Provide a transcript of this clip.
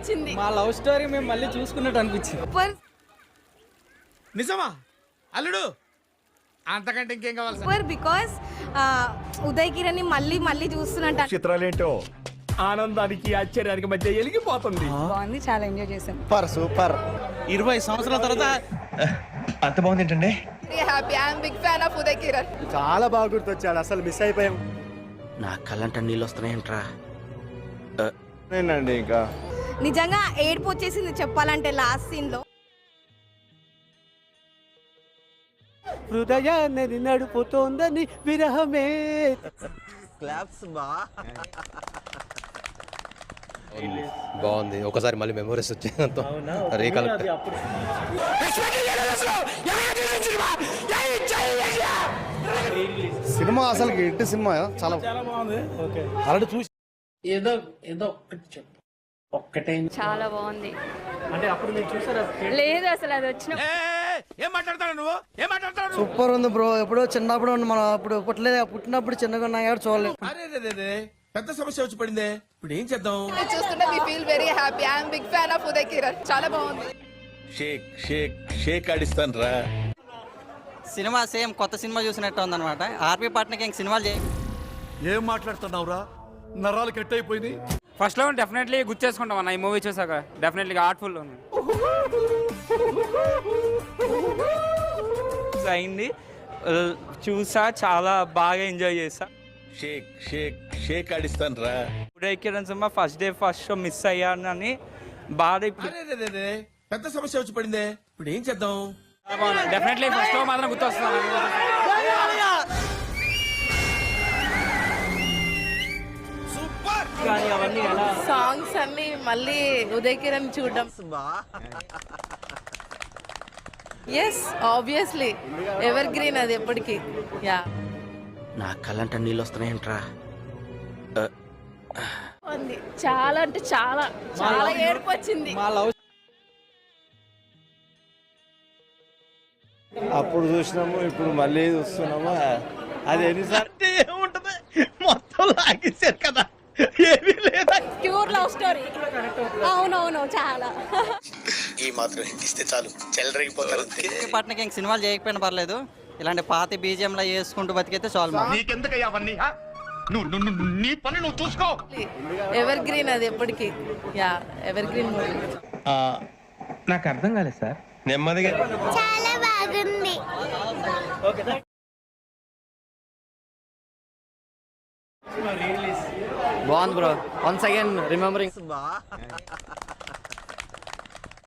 నచ్చింది. మా love story మేము మళ్ళీ చూసుకున్నట్టు అనిపించింది. సూపర్ నిజమా అల్లుడు? అంతకంటే ఇంకేం కావాలి? సూపర్ బికాస్ ఉదయ్ కిరణ్ ని మళ్ళీ మళ్ళీ చూస్తున్నట్టు చిత్రాలేంటో ఆనందానికి ఆశ్చర్యానికి మధ్య ఎలిగిపోతుంది. బాగుంది, చాలా ఎంజాయ్ చేశాం. సూపర్ 20 సంవత్సరాల తర్వాత అంత బాగుంది ఏంటండి? Happy I am big fan of Uday Kiran. చాలా బాగా గుర్తొచ్చాడు, అసలు మిస్ అయిపోయాం. నా కళ్ళంట నీళ్ళు వస్తున్నాయంట్రా. నేనండి ఇంకా నిజంగా ఏడుపు వచ్చేసింది చెప్పాలంటే లాస్ట్ సీన్ లో. హృదయాన్ని నడుపుతోందని విరహమే. క్లాప్స్ బా. బాగుంది. ఒకసారి మళ్ళీ మెమోరీస్ వచ్చేంత రీకలెక్ట్. సినిమా అసలు ఎట్టి సినిమా చాలా బాగుంది. ఓకే, అలా చూసి ఏదో ఒక్కటి చెప్పు. ఒక్కటే చాలా బాగుంది. అంటే అప్పుడు మీరు చూసారా? లేదు అసలు అది వచ్చిన ఏం మాట్లాడతాడు నువ్వు? ఏం మాట్లాడతాడు? సూపర్ ఉంది బ్రో. ఎప్పుడో చిన్నప్పుడు మనం అప్పుడు పుట్టినప్పుడు చిన్నగా ఉన్నా ఎవరు చూడలేదు. అరే పెద్ద సమస్య వచ్చి పడిందే, ఇప్పుడు ఏం చేద్దాం? చూస్తుంటే we feel very happy. I am big fan of Uday Kiran. చాలా బాగుంది. షేక్ షేక్ షేక్ ఆడిస్తాను రా. సినిమా సేమ్ కొత్త సినిమా చూసినట్టు ఉందన్నమాట. ఆర్పీ పట్నకి ఇంక సినిమాలు ఏం మాట్లాడుతున్నావురా? నరాలు కట్ అయిపోయింది. ఫస్ట్ లో డెఫినెట్లీ గుర్తు చేసుకుంటాం అన్న. ఈ మూవీ చూసాక డెఫినెట్లీ ఆర్ట్ఫుల్ ఉంది. అయింది చూసా, చాలా బాగా ఎంజాయ్ చేసా. షేక్ షేక్ షేక్ ఆడిస్తాను రా. Uday Kiran cinema first day first show miss అయ్యానని బాధ. ఇప్పుడు అరే పెద్ద సమస్య వచ్చి పడిందే, ఇప్పుడు ఏం చేద్దాం? డెఫినెట్లీ ఫస్ట్ లో మాత్రం గుర్తు వస్తుంది. సాంగ్స్ అన్ని మళ్ళీ ఉదయ్ కిరణ్ చూడడం. ఎస్ ఆబ్వియస్లీ ఎవర్ గ్రీన్ అది ఎప్పటికీ. యా, నా కళ్ళంట నీళ్ళు వస్తున్నాయంట్రా. చాలా అంటే చాలా చాలా ఏడుపు వచ్చింది. మా లవ్ అప్పుడు చూసినాము, ఇప్పుడు మళ్ళీ చూస్తున్నాము. అది ఎన్నిసార్లు ఏముంటది, మొత్తం లాగేశారు కదా, ఏమీ లేదా? Pure love story. అవునవును, చాలా. ఈ మాత్రం ఇస్తే చాలు, చెల్లరగిపోతారు. పట్నకి ఇంక సినిమాలు చేయకపోయినా పర్లేదు. ఇలాంటి పాత బీజియంలో వేసుకుంటూ బతికైతే చాలు. నీకెందుకయ్యా అవన్నీ? నువ్వు నీ పని నువ్వు చూసుకో. ఎవర్ గ్రీన్ అది ఎప్పటికీ. Yeah, ever green movie. నాకు అర్థం కాలేదు సార్. నెమ్మదిగా చాలా బాగుంది. బాగుంది బ్రో. Once again remembering.